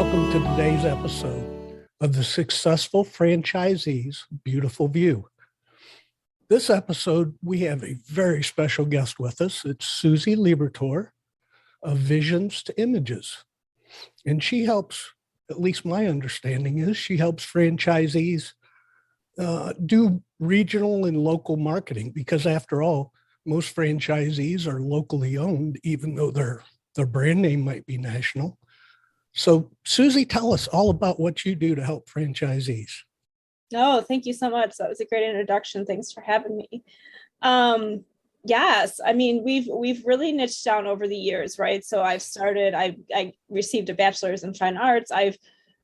welcome to today's episode of the Successful Franchisee's Beautiful View. This episode, we have a very special guest with us. It's Susie Liberatore of visions2images. And she helps, at least my understanding is, she helps franchisees do regional and local marketing, because after all, most franchisees are locally owned, even though their brand name might be national. So Susie, tell us all about what you do to help franchisees. Oh, thank you so much. That was a great introduction. Thanks for having me. Yes, I mean, we've really niched down over the years, right? So I received a bachelor's in fine arts. I've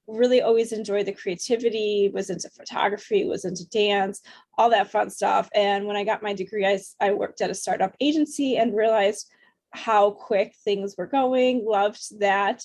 really always enjoyed the creativity, was into photography, was into dance, all that fun stuff. And when I got my degree, I worked at a startup agency and realized how quick things were going, loved that.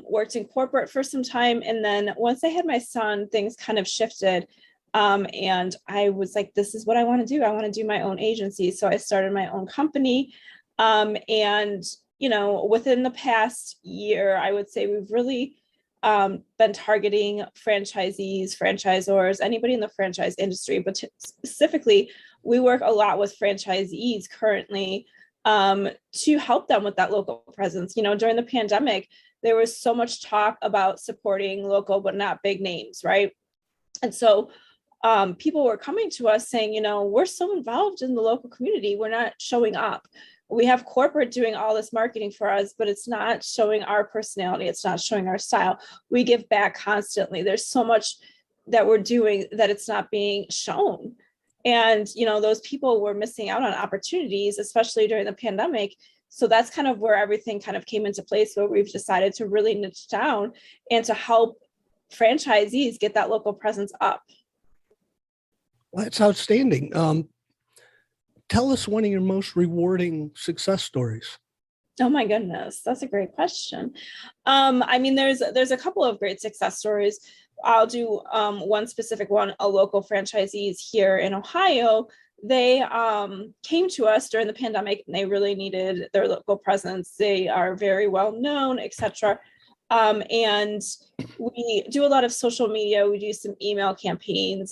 Worked in corporate for some time. And then once I had my son, things kind of shifted. And I was like, this is what I want to do. I want to do my own agency. So I started my own company. And, within the past year, I would say we've really been targeting franchisees, franchisors, anybody in the franchise industry. But specifically, we work a lot with franchisees currently to help them with that local presence. During the pandemic, there was so much talk about supporting local, but not big names, right? And so people were coming to us saying, we're so involved in the local community, we're not showing up. We have corporate doing all this marketing for us, but it's not showing our personality. It's not showing our style. We give back constantly. There's so much that we're doing that it's not being shown. And, those people were missing out on opportunities, especially during the pandemic. So that's kind of where everything kind of came into place, where we've decided to really niche down and to help franchisees get that local presence up. Well, that's outstanding. Tell us one of your most rewarding success stories. Oh my goodness, that's a great question. There's a couple of great success stories. I'll do one specific one. A local franchisees here in Ohio, they came to us during the pandemic and they really needed their local presence. They are very well known, etc. And we do a lot of social media. We do some email campaigns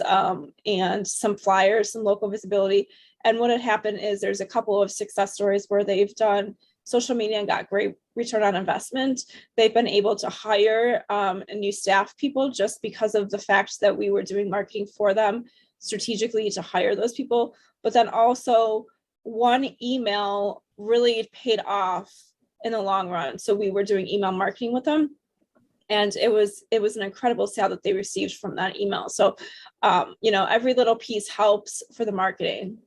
and some flyers, some local visibility. And what had happened is there's a couple of success stories where they've done social media and got great return on investment. They've been able to hire new staff people just because of the fact that we were doing marketing for them strategically to hire those people. But then also one email really paid off in the long run. So we were doing email marketing with them. And it was an incredible sale that they received from that email. So, every little piece helps for the marketing.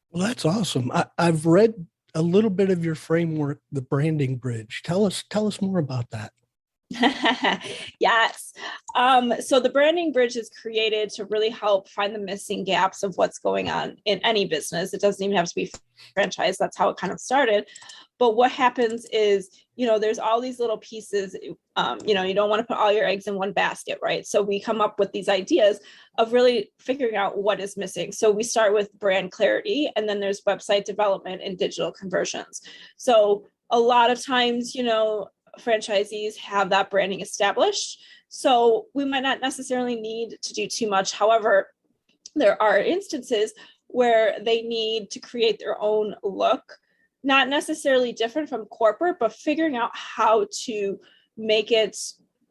Well, that's awesome. I've read a little bit of your framework, the branding bridge. Tell us more about that. Yes. So the branding bridge is created to really help find the missing gaps of what's going on in any business. It doesn't even have to be franchise. That's how it kind of started. But what happens is, there's all these little pieces, you don't want to put all your eggs in one basket, right? So we come up with these ideas of really figuring out what is missing. So we start with brand clarity, and then there's website development and digital conversions. So a lot of times, franchisees have that branding established. So we might not necessarily need to do too much. However, there are instances where they need to create their own look, not necessarily different from corporate, but figuring out how to make it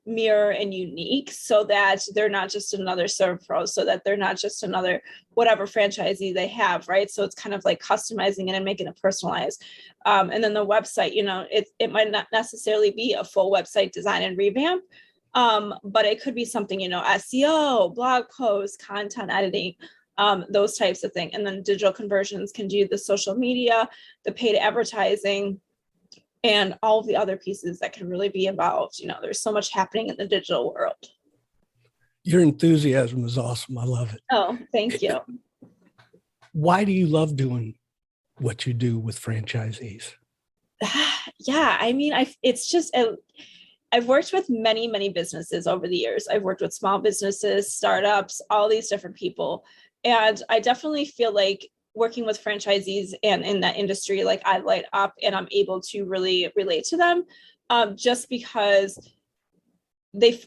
mirror and unique so that they're not just another ServPro, so that they're not just another whatever franchisee they have, right? So it's kind of like customizing it and making it personalized. And then the website, it might not necessarily be a full website design and revamp, but it could be something, SEO, blog posts, content editing, those types of things. And then digital conversions can do the social media, the paid advertising, and all of the other pieces that can really be involved. There's so much happening in the digital world. Your enthusiasm is awesome. I love it. Oh, thank you. Why do you love doing what you do with franchisees? Yeah, I've worked with many, many businesses over the years. I've worked with small businesses, startups, all these different people. And I definitely feel like working with franchisees and in that industry, like I light up and I'm able to really relate to them just because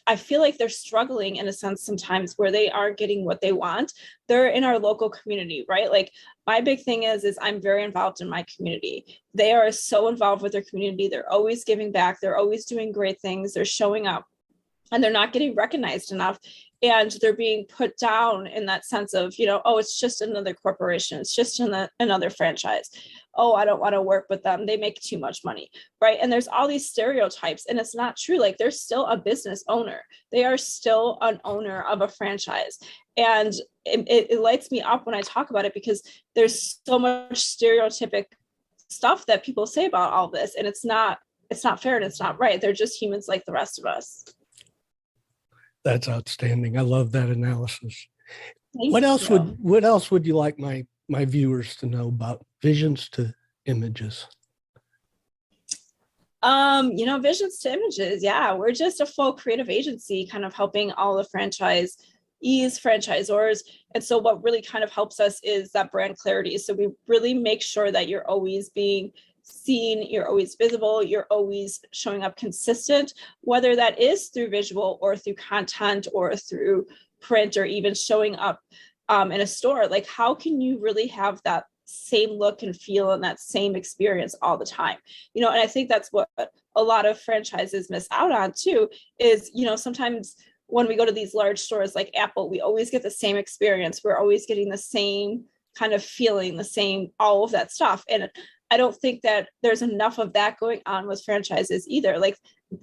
I feel like they're struggling in a sense sometimes where they aren't getting what they want. They're in our local community, right? Like my big thing is I'm very involved in my community. They are so involved with their community. They're always giving back. They're always doing great things. They're showing up, and they're not getting recognized enough. And they're being put down in that sense of, oh, it's just another corporation. It's just another franchise. Oh, I don't want to work with them. They make too much money, right? And there's all these stereotypes, and it's not true. Like they're still a business owner. They are still an owner of a franchise. And it lights me up when I talk about it, because there's so much stereotypic stuff that people say about all this, and it's not fair and it's not right. They're just humans like the rest of us. That's outstanding. I love that analysis. Thank What else you. what else would you like my viewers to know about Visions to Images? Visions to Images. Yeah, we're just a full creative agency kind of helping all the franchisees, franchisors. And so what really kind of helps us is that brand clarity. So we really make sure that you're always being seen, you're always visible, you're always showing up consistent, whether that is through visual or through content or through print or even showing up in a store. Like how can you really have that same look and feel and that same experience all the time? And I think that's what a lot of franchises miss out on too, is, sometimes when we go to these large stores like Apple, we always get the same experience. We're always getting the same kind of feeling, the same, all of that stuff. And I don't think that there's enough of that going on with franchises either. Like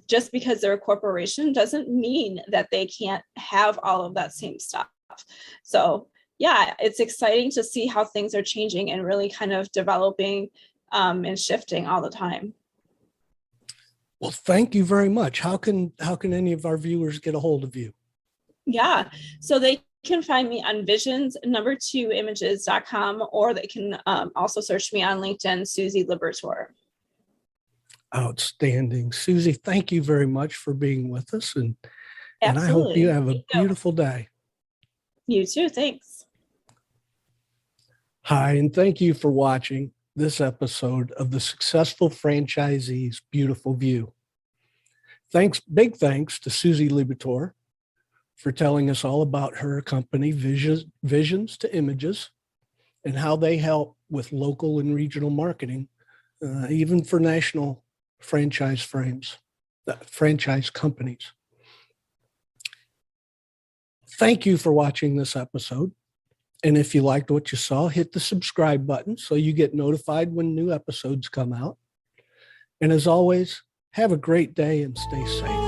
just because they're a corporation doesn't mean that they can't have all of that same stuff. So yeah, it's exciting to see how things are changing and really kind of developing and shifting all the time. Well, thank you very much. How can any of our viewers get a hold of you? Yeah, so they can find me on visions2images.com, or they can also search me on LinkedIn, Susie Liberatore. Outstanding. Susie, thank you very much for being with us. And I hope Absolutely. you have a beautiful day. You too. Thanks. Hi, and thank you for watching this episode of the Successful Franchisee's Beautiful View. Big thanks to Susie Liberatore for telling us all about her company, Visions to Images, and how they help with local and regional marketing, even for national franchise companies. Thank you for watching this episode. And if you liked what you saw, hit the subscribe button so you get notified when new episodes come out. And as always, have a great day and stay safe.